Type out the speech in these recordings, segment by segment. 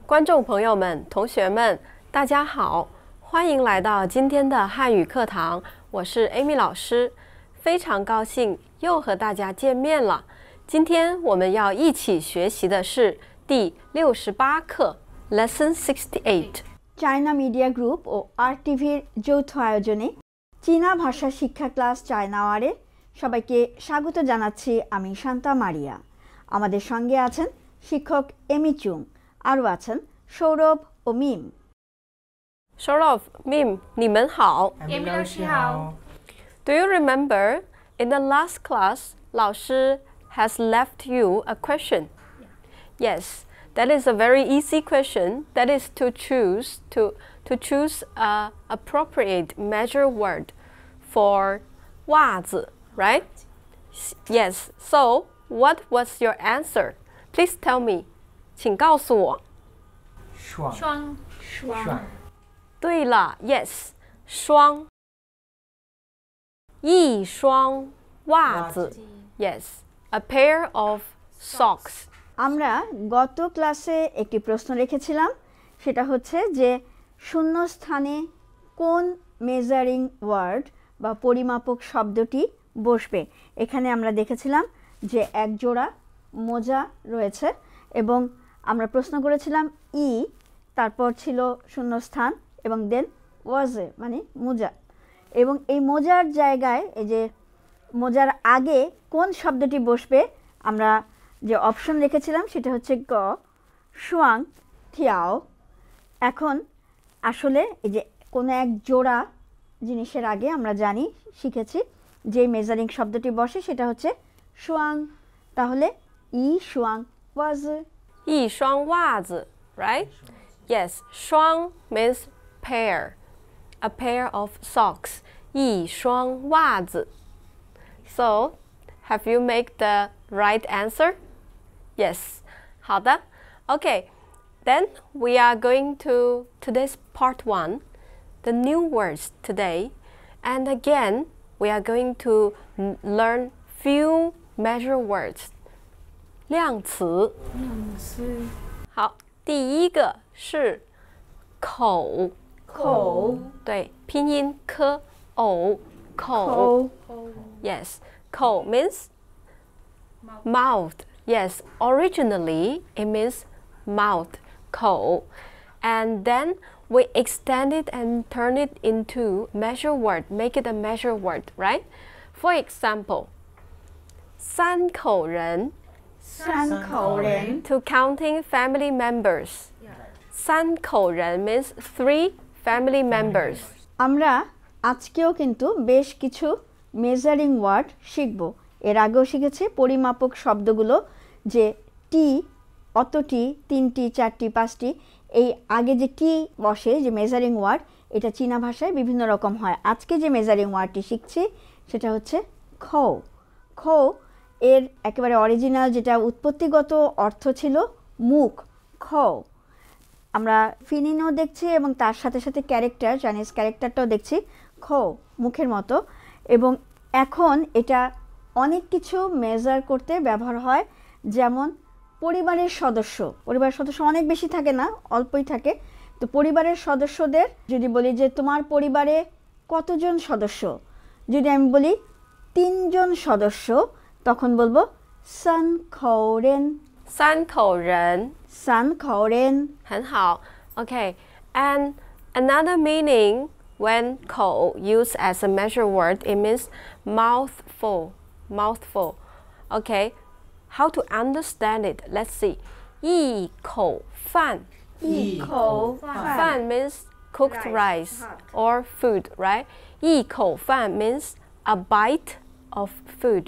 观众朋友们、同学们，大家好，欢迎来到今天的汉语课堂，我是 Amy 老师，非常高兴又和大家见面了。今天我们要一起学习的是第68课 Lesson 68。চায়না media group ও আরটিভির যৌথ আয়োজনে চীনা ভাষা শিক্ষা ক্লাস চায়না আওয়ারে সবাইকে স্বাগত জানাচ্ছি আমি শান্তা মারিয়া। আমাদের সঙ্গে আছেন শিক্ষক এমি চুং, আরও আছেন সৌরভ ও মিম। Saurav, Mim, 你们好。Amy 老师好。 Do you remember in the last class, 老师 has left you a question? Yes, that is a very easy question. That is to choose a appropriate measure word for 袜子, right? Yes. So, what was your answer? Please tell me. 请告诉我。双。对了 yes 双一双袜子 yes a pair of socks আমরা গত ক্লাসে একটি প্রশ্ন রেখেছিলাম, সেটা হচ্ছে যে শূন্যস্থানে কোন মেজারিং ওয়ার্ড বা পরিমাপক শব্দটি বসবে। এখানে আমরা দেখেছিলাম যে এক জোড়া মোজা রয়েছে এবং আমরা প্রশ্ন করেছিলাম ই, তারপর ছিল শূন্যস্থান এবং দেন ওয়াজে মানে মোজা, এবং এই মোজার জায়গায় এই যে মোজার আগে কোন শব্দটি বসবে আমরা যে অপশন রেখেছিলাম সেটা হচ্ছে গ, শুয়াং, থিয়াও। এখন আসলে এই যে কোনো এক জোড়া জিনিসের আগে আমরা জানি শিখেছি যে মেজারিং শব্দটি বসে সেটা হচ্ছে শুয়াং, তাহলে ই Shuang was. 一双袜子 right yes 双 means pair a pair of socks 一双袜子 so have you made the right answer yes 好的 okay then we are going to today's part 1 the new words today and again we are going to learn few measure words 量词好，第一个是口，对，拼音科偶口 yes 口 means mouth yes originally it means mouth 口 and then we extend it and turn it into measure word make it a measure word right for example 三口人三口人 to counting family members 三口人 means 3 family members আমরা আজকেও কিন্তু বেশ কিছু measuring word শিখব। এর আগেও শিখেছি পরিমাপক শব্দগুলো, যে টি, অতটি, 3টি, 4টি, 5টি, এই আগে যে টি বসে যে মেজারিং ওয়ার্ড এটা চীনা ভাষায় বিভিন্ন রকম হয়। আজকে যে মেজারিং ওয়ার্ডটি শিখছি সেটা হচ্ছে খৌ। খৌ এর একেবারে অরিজিনাল যেটা উৎপত্তিগত অর্থ ছিল মুখ, খৌ। আমরা ফিনিনও দেখছি এবং তার সাথে সাথে ক্যারেক্টার, চাইনিজ ক্যারেক্টারটাও দেখছি খৌ, মুখের মতো, এবং এখন এটা অনেক কিছু মেজার করতে ব্যবহার হয়, যেমন পরিবারের সদস্য অনেক বেশি থাকে না, অল্পই থাকে। তো পরিবারের সদস্যদের যদি বলি যে তোমার পরিবারে কতজন সদস্য, যদি আমি বলি 3 জন সদস্য তখন বলবো 三口人三口人很好 okay and another meaning when 口 used as a measure word it means mouthful okay how to understand it let's see 一口饭饭 means cooked rice or food right 一口饭 means a bite of food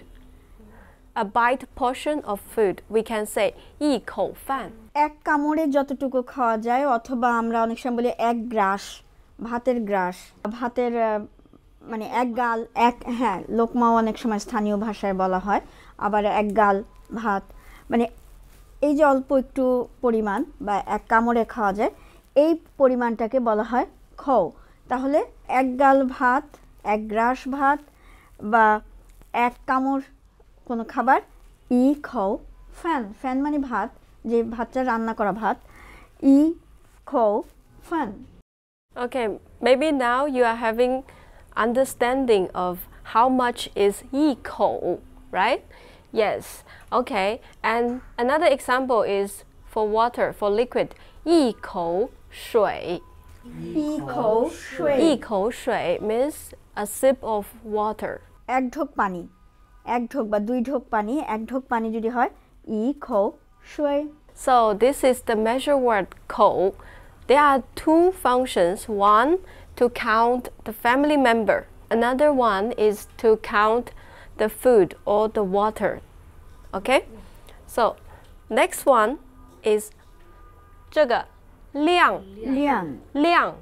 a bite portion of food we can say 一口饭 এক কামড়ে যতটুকু খাওয়া যায়, অথবা আমরা অনেক সময় বলি এক গ্রাস, ভাতের গ্রাস, ভাতের মানে এক গাল, হ্যাঁ লোকমাও অনেক সময় স্থানীয় ভাষায় বলা হয়, আবার এক গাল ভাত, মানে এই যে অল্প একটু পরিমাণ বা এক কামড়ে খাওয়া যায় এই পরিমাণটাকে বলা হয় খৌ। তাহলে এক গাল ভাত, এক গ্রাস ভাত বা এক কামড় কোনো খাবার, ই খৌ ফ্যান মানে ভাত, যে ভাতটা রান্না করা ভাত, 이, 코, fun. Okay, maybe now you are having understanding of how much is 一口, right? Yes. Okay. And another example is for water, for liquid. 一口水. 一口水.一口水 means a sip of water. এক ঢোক পানি, এক ঢোক বা দুই ঢোক পানি, এক ঢোক পানি যদি হয় 一口水. So this is the measure word 口. There are two functions. One, to count the family member. Another one is to count the food or the water. Okay? So next one is 这个量.量. 量.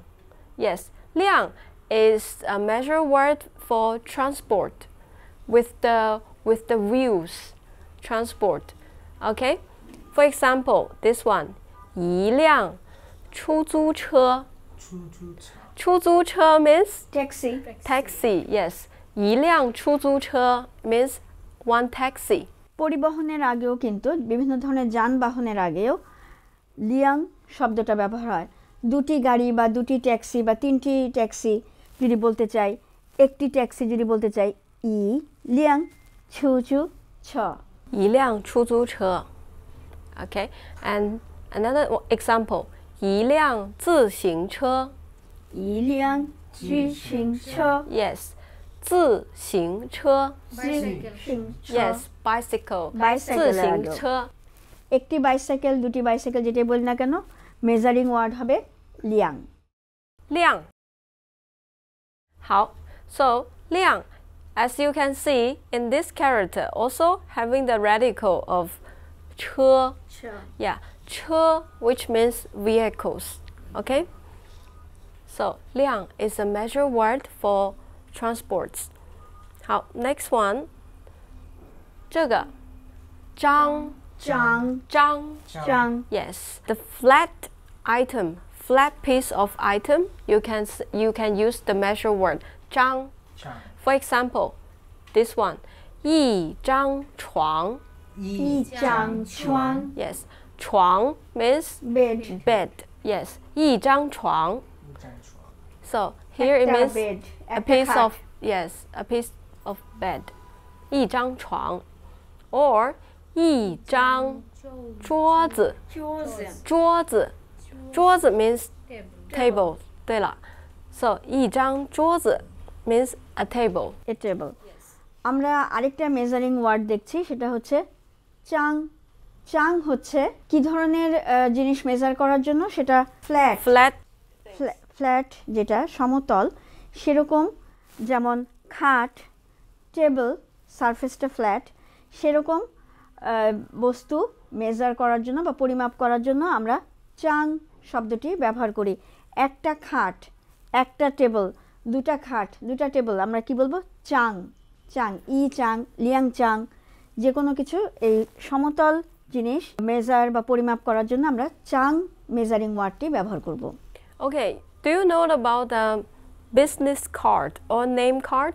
Yes, 量 is a measure word for transport with the wheels. Transport. Okay? For example, this one. 一辆出租车.出租车 means Taxi. taxi. Yes. 一辆出租车 means one taxi. পরিবহনের আগেও কিন্তু বিভিন্ন ধরনের যানবাহনের আগেও Liang শব্দটা ব্যবহার হয়। দুটি গাড়ি বা দুটি ট্যাক্সি বা তিনটি ট্যাক্সি যদি বলতে চাই, একটি ট্যাক্সি যদি বলতে চাই, ই লিয়াং ছু ছু ছ. 一辆出租车. Okay. And another example. 一辆自行车. 一辆自行车. Yes. 自行车. Yes. Bicycle. Bicycle 自行车. একটি বাইসাইকেল, দুটি বাইসাইকেল যেটাই বলি না কেন, মেজারিং ওয়ার্ড হবে Liang. 量. 好. So 量, as you can see in this character, also having the radical of 车. Yeah, 车, which means vehicles. Okay? So 量 is a measure word for transports. 好, next one. 这个张. 张 张. Yes, the flat item, flat piece of item, you can use the measure word 张. For example, this one. 一张床. 一张床. Yes, 床 means bed. bed. Yes, 一张床. So here it means bed. a piece of, yes, a piece of bed. 一张床. Or 一张桌子. 桌子. 桌子 means table. 对了. So 一张桌子 means a table. A table. আমরা আরেকটা measuring word দেখছি, সেটা হচ্ছে চাং. চাং হচ্ছে কি ধরনের জিনিস measure করার জন্য, সেটা ফ্ল্যাট. Flat. ফ্ল্যাট যেটা সমতল, সেরকম যেমন খাট, টেবিল, সারফেসটা ফ্ল্যাট, সেরকম বস্তু মেজার করার জন্য বা পরিমাপ করার জন্য আমরা চাং শব্দটি ব্যবহার করি. একটা খাট, একটা টেবিল, দুটা খাট, দুটা টেবিল, আমরা কি বলবো? চাং. চাং, ই চাং, লিয়াং চাং. যে কোনো কিছু এই সমতল জিনিস মেজার বা পরিমাপ করার জন্য আমরা চাং মেজারিং ওয়ার্ডটি ব্যবহার করব. Okay, do you know about the business card or name card?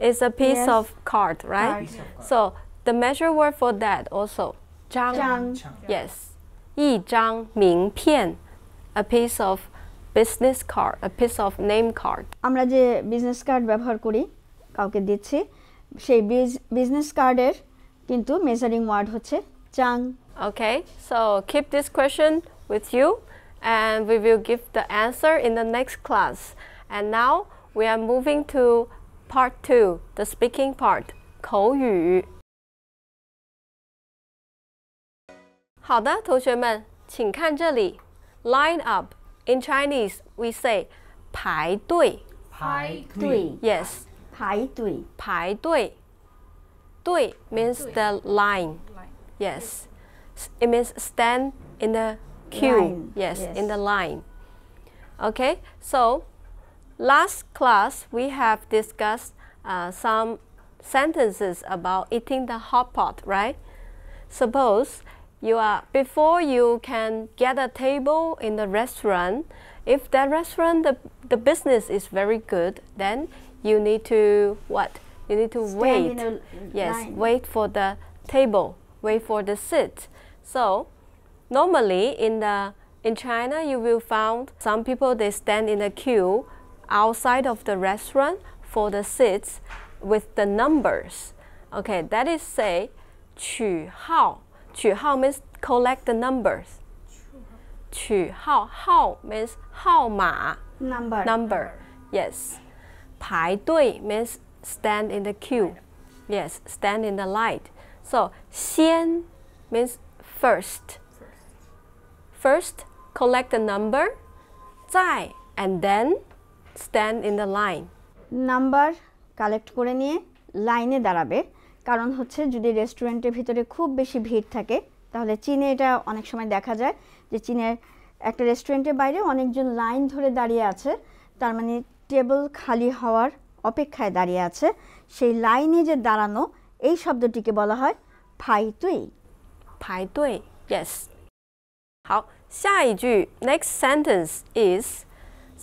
It's a piece Yes. of card, right? So the measure word for that also 张. 张. Yes. 一张名片, a piece of business card, a piece of name card. আমরা যে business card ব্যবহার করি, কাউকে দিচ্ছি, সেই business কার্ডের কিন্তু measuring word হচ্ছে চাং. Okay, so keep this question with you and we will give the answer in the next class. And now we are moving to part 2, the speaking part, 口语. 好的，同学们，请看这里 ，line up. In Chinese, we say 排队。排队 Yes, 排队. 排队。队 means the line. Yes, it means stand in the queue. Line, Yes, yes. in the line. Okay, so last class we have discussed some sentences about eating the hot pot, right? Suppose before you can get a table in the restaurant, if that restaurant, the business is very good, then you need to what? You need to wait. in a Yes, line. wait for the table, wait for the seat. So normally in In China, you will find some people they stand in a queue outside of the restaurant for the seats with the numbers. Okay, that is say 取号.取号 means collect the numbers. 取号号 means 号码 number. Yes. 排队 means stand in the queue. Yes, stand in the light. So 先 means first. First, collect the number. 再 and then stand in the line. Number collect করে নিয়ে লাইনে দাঁড়াবে, কারণ হচ্ছে যদি রেস্টুরেন্টের ভিতরে খুব বেশি ভিড় থাকে তাহলে চীনে এটা অনেক সময় দেখা যায় যে চীনের একটা রেস্টুরেন্টের বাইরে অনেকজন লাইন ধরে দাঁড়িয়ে আছে, তার মানে টেবিল খালি হওয়ার অপেক্ষায় দাঁড়িয়ে আছে। সেই লাইনে যে দাঁড়ানো এই শব্দটিকে বলা হয় 排队。排队 yes. 好，下一句 next sentence is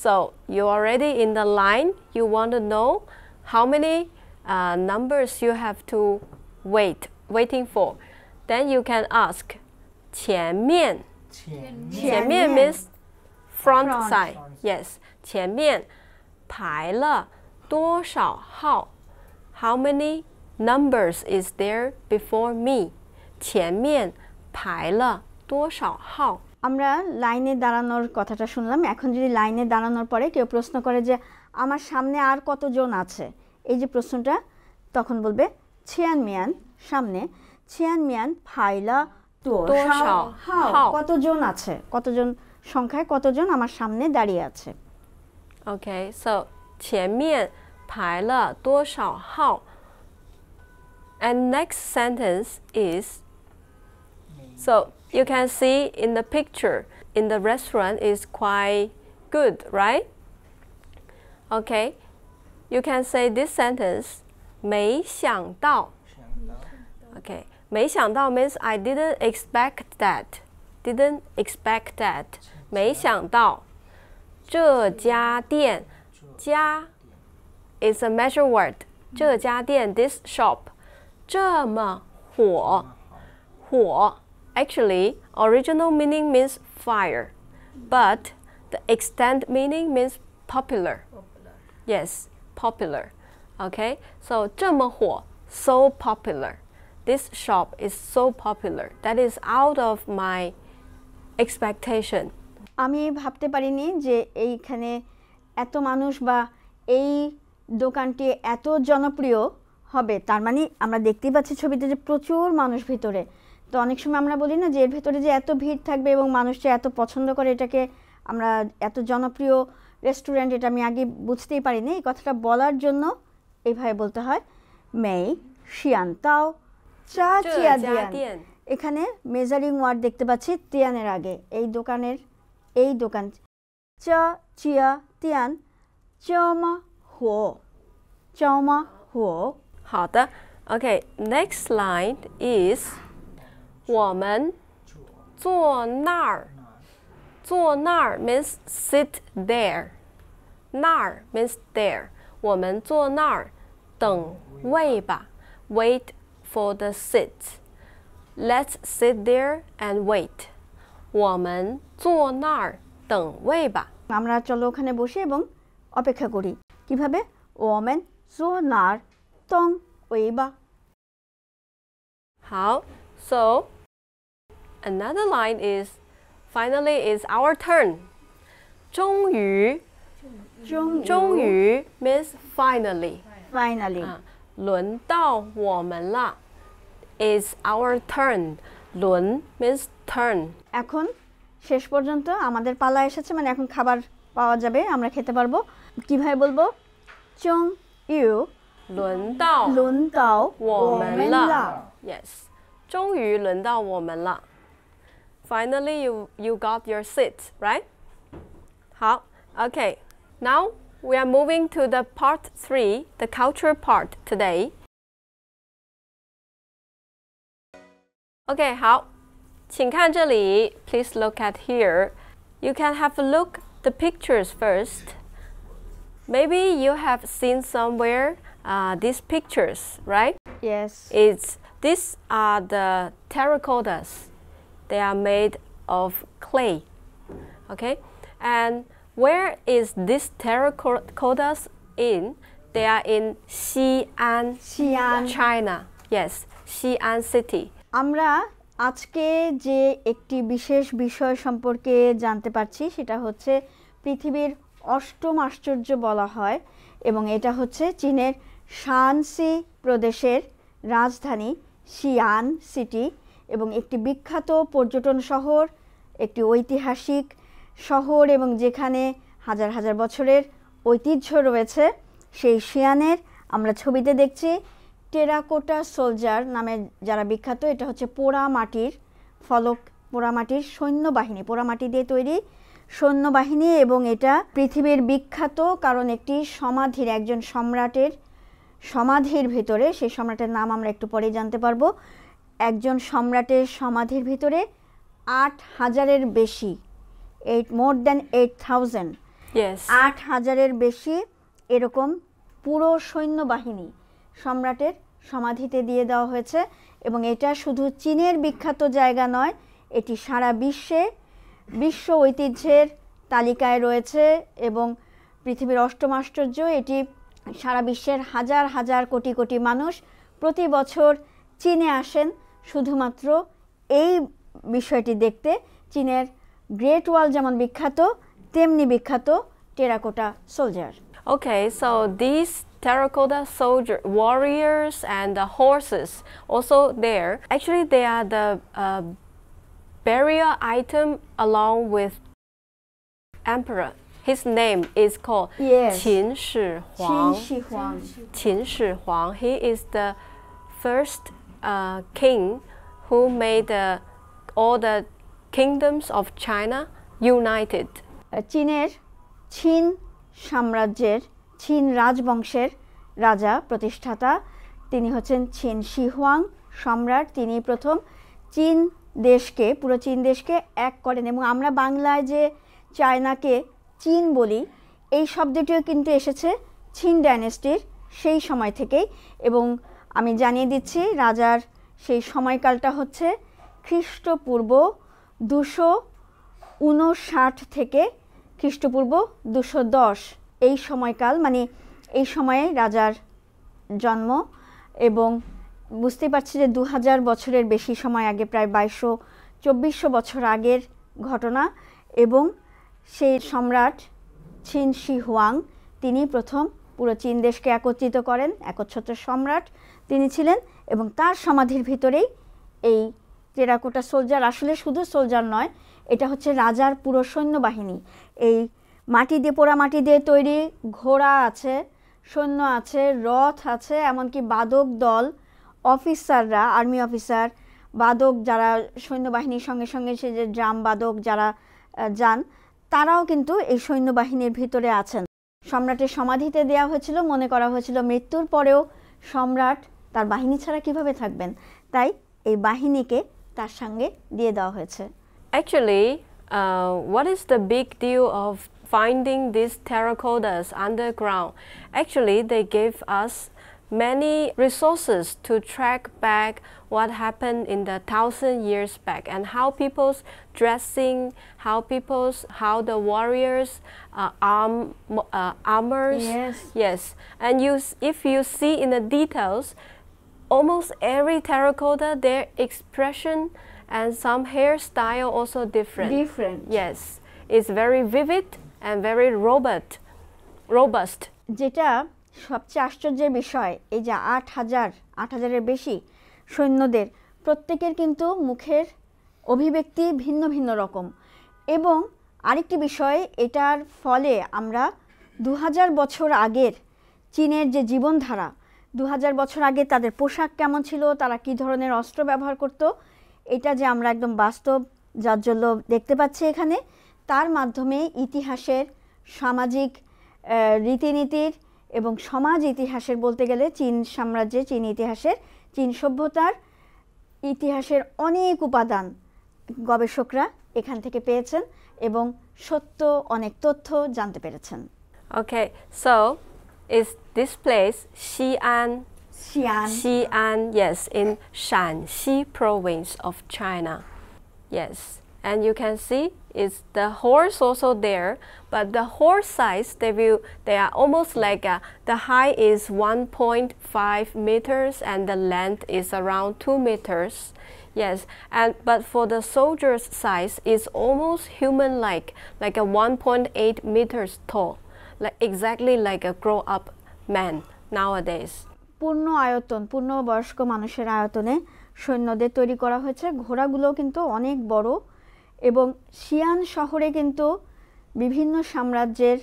so you're already in the line, you want to know how many numbers you have to waiting for. Then you can ask 前面前面 means front side. Yes, 前面排了多少号 how many numbers is there before me? 前面排了多少号 আমরা লাইনে দাঁড়ানোর কথাটা শুনলাম। এখন যদি লাইনে দাঁড়ানোর পরে কেউ প্রশ্ন করে যে আমার সামনে আর কতজন আছে, এই যে প্রশ্নটা, তখন বলবে 前面 সামনে 前面排了多少号 কতজন আছে, কতজন সংখ্যায় কতজন আমার সামনে দাঁড়িয়ে আছে। Okay, so 前面排了多少号 and next sentence is so you can see in the picture in the restaurant is quite good, right? Okay, you can say this sentence 没想到 okay, 没想到 means I didn't expect that 没想到这家店家 is a measure word 这家店 this shop 这么火 actually original meaning means fire, but the extent meaning means popular. Yes, popular. Okay, so 这么火 so popular. This shop is so popular. That is out of my expectation. আমি ভাবতে পারিনি যে এইখানে এত মানুষ বা এই দোকানটি এত জনপ্রিয় হবে। তার মানে আমরা দেখতেই পাচ্ছি ছবিতে যে প্রচুর মানুষ ভিতরে। তো অনেক সময় আমরা বলি না যে এর ভেতরে যে এত ভিড় থাকবে এবং মানুষ যে এত পছন্দ করে এটাকে আমরা এত জনপ্রিয় রেস্টুরেন্ট, এটা আমি আগে বুঝতেই পারিনি। এই কথাটা বলার জন্য এইভাবে বলতে হয় 没想到这家店। এখানে মেজারিং ওয়ার্ড দেখতে পাচ্ছি তিয়ানের আগে, এই দোকানের এই দোকান 这家店这么火好的 Okay, next line is 我们坐那儿坐那儿 means sit there 那儿 means there 我们坐那儿等位吧 wait for the seat Let's sit there and wait 我们坐那儿等位吧 আমরা চলো ওখানে বসে এবং অপেক্ষা করি কিভাবে 我们坐那儿等位吧好 So another line is finally is our turn 终于 means finally 轮到我们了 is our turn 轮 means turn এখন শেষ পর্যন্ত আমাদের পালা এসেছে মানে এখন খাবার পাওয়া যাবে আমরা খেতে পারবো কিভাবে বলবো 终于轮到我们了 Yes 终于轮到我们了 Finally you got your seat right 好 Okay Now we are moving to the part 3 the culture part today Okay 好请看这里 Please look at here You can have a look the pictures first Maybe you have seen somewhere these pictures, right? Yes. These are the terracottas. They are made of clay. Okay, and where is this terracottas in? They are in Xi'an, China. Yes, Xi'an city. আমরা আজকে যে একটি বিশেষ বিষয় সম্পর্কে জানতে পারছি সেটা হচ্ছে পৃথিবীর অষ্টম আশ্চর্য বলা হয় এবং এটা হচ্ছে চীনের শানসি প্রদেশের রাজধানী শিয়ান সিটি এবং একটি বিখ্যাত পর্যটন শহর, একটি ঐতিহাসিক শহর এবং যেখানে হাজার হাজার বছরের ঐতিহ্য রয়েছে। সেই শিয়ানের আমরা ছবিতে দেখছি টেরাকোটা সোলজার নামে যারা বিখ্যাত। এটা হচ্ছে পোড়া মাটির ফলক, পোড়া মাটির সৈন্যবাহিনী, পোড়া মাটি দিয়ে তৈরি সৈন্যবাহিনী এবং এটা পৃথিবীর বিখ্যাত কারণ একটি সমাধির, একজন সম্রাটের সমাধির ভিতরে, সেই সম্রাটের নাম আমরা একটু পরে জানতে পারবো, একজন সম্রাটের সমাধির ভিতরে ৮,০০০-এর বেশি, more than 8,000, ৮,০০০-এর বেশি এরকম পুরো সৈন্যবাহিনী সম্রাটের সমাধিতে দিয়ে দেওয়া হয়েছে এবং এটা শুধু চীনের বিখ্যাত জায়গা নয়, এটি সারা বিশ্ব ঐতিহ্যের তালিকায় রয়েছে এবং পৃথিবীর অষ্টম আশ্চর্য। এটি সারা বিশ্বের হাজার হাজার কোটি কোটি মানুষ প্রতি বছর চীনে আসেন শুধুমাত্র এই বিষয়টি দেখতে। চীনের গ্রেট ওয়াল যেমন বিখ্যাত তেমনি বিখ্যাত terracotta soldier. Okay, so these terracotta soldier warriors and the horses also there. Actually, they are the burial item along with emperor. His name is called Qin Shi Huang. Qin Shi Huang. He is the first king who made all the kingdoms of China united. চীনের চীন সাম্রাজ্যের, চীন রাজবংশের রাজা প্রতিষ্ঠাতা তিনি হচ্ছেন চীন শি হুয়াং সম্রাট। তিনি প্রথম চীন দেশকে, পুরো চীন দেশকে এক করেন এবং আমরা বাংলায় যে চায়নাকে চীন বলি এই শব্দটিও কিন্তু এসেছে চীন ডাইনেস্টির সেই সময় থেকেই এবং আমি জানিয়ে দিচ্ছি রাজার সেই সময়কালটা হচ্ছে খ্রিস্টপূর্ব 259 থেকে খ্রিস্টপূর্ব 210 এই সময়কাল, মানে এই সময়ে রাজার জন্ম এবং বুঝতে পারছি যে 2000 বছরের বেশি সময় আগে, প্রায় 2200-2400 বছর আগের ঘটনা এবং সেই সম্রাট চিন শি হুয়াং তিনি প্রথম পুরো চীন দেশকে একত্রিত করেন, একচ্ছত্র সম্রাট তিনি ছিলেন এবং তার সমাধির ভিতরেই এই টেরাকোটা সোলজার, আসলে শুধু সোলজার নয়, এটা হচ্ছে রাজার পুরো সৈন্যবাহিনী। এই মাটি দিয়ে, পোড়া মাটি দিয়ে তৈরি ঘোড়া আছে, সৈন্য আছে, রথ আছে, এমনকি বাদক দল, অফিসাররা, আর্মি অফিসার, বাদক যারা সৈন্যবাহিনীর সঙ্গে সঙ্গে সে যে ড্রাম বাদক যারা যান তারাও কিন্তু এই সৈন্যবাহিনীর ভিতরে আছেন। সম্রাটের সমাধিতে দেওয়া হয়েছিল, মনে করা হয়েছিল মৃত্যুর পরেও সম্রাট তার বাহিনী ছাড়া কিভাবে থাকবেন, তাই এই বাহিনীকে তার সঙ্গে দিয়ে দেওয়া হয়েছে। Actually, what is the big deal of finding these terracottas underground? Actually, they gave us many resources to track back what happened in the 1,000 years back and how people's dressing, how the warriors armors. Yes. And if you see in the details, almost every terracotta, their expression and some hairstyle also different. Yes, it's very vivid and very robust. যেটা সবচেয়ে আশ্চর্যের বিষয়, এই যে 8,000-এর বেশি সৈন্যদের প্রত্যেকের কিন্তু মুখের অভিব্যক্তি ভিন্ন ভিন্ন রকম এবং আরেকটি বিষয়, এটার ফলে আমরা 2000 বছর আগের চীনের যে জীবনধারা, 2000 বছর আগে তাদের পোশাক কেমন ছিল, তারা কি ধরনের অস্ত্র ব্যবহার করত, এটা যে আমরা একদম বাস্তব জাজ্জল্য দেখতে পাচ্ছি এখানে, তার মাধ্যমে ইতিহাসের, সামাজিক রীতিনীতির এবং সমাজ ইতিহাসের, বলতে গেলে চীন সাম্রাজ্যে, চীন ইতিহাসের, চীন সভ্যতার ইতিহাসের অনেক উপাদান গবেষকরা এখান থেকে পেয়েছেন এবং সত্য অনেক তথ্য জানতে পেরেছেন। Okay, so is this place Xi'an? Xi'an, yes, in Shanxi province of China. Yes, and you can see is the horse also there, but the horse size they are almost like the height is 1.5 meters and the length is around 2 meters. Yes, but for the soldier's size is almost human-like, like a 1.8 meters tall, like exactly like a grown-up man nowadays. পূর্ণ আয়তন, পূর্ণ বয়স্ক মানুষের আয়তনে সৈন্যদের তৈরি করা হয়েছে। ঘোড়াগুলো কিন্তু অনেক বড় এবং শিয়ান শহরে কিন্তু বিভিন্ন সাম্রাজ্যের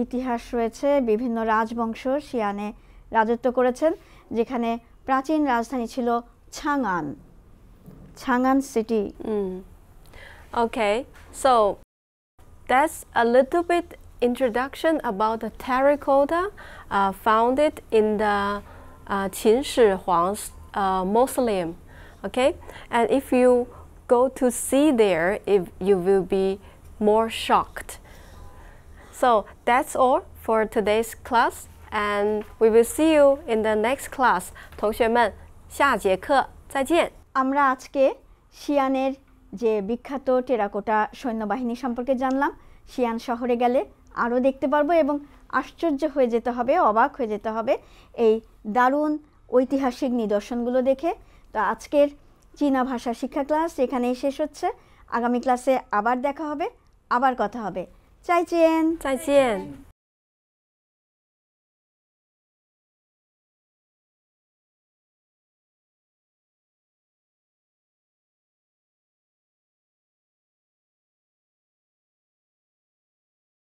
ইতিহাস রয়েছে। বিভিন্ন রাজবংশ শিয়ানে রাজত্ব করেছেন, যেখানে প্রাচীন রাজধানী ছিল ছাংআন city. Okay, so that's a little bit introduction about the terracotta founded in the Qin Shi Huang's mausoleum. Okay, and if you go to see there, you will be more shocked. So that's all for today's class, and we will see you in the next class. 同学们，下节课再见。 আমরা আজকে শিয়ানের যে বিখ্যাত terracotta সৈন্যবাহিনী সম্পর্কে জানলাম। Xi'an শহরে গেলে আরও দেখতে পারবো এবং আশ্চর্য হয়ে যেতে হবে, অবাক হয়ে যেতে হবে এই দারুণ ঐতিহাসিক নিদর্শনগুলো দেখে। তো আজকের চীনা ভাষা শিক্ষা ক্লাস এখানেই শেষ হচ্ছে। আগামী ক্লাসে আবার দেখা হবে, আবার কথা হবে। 再见。 再见。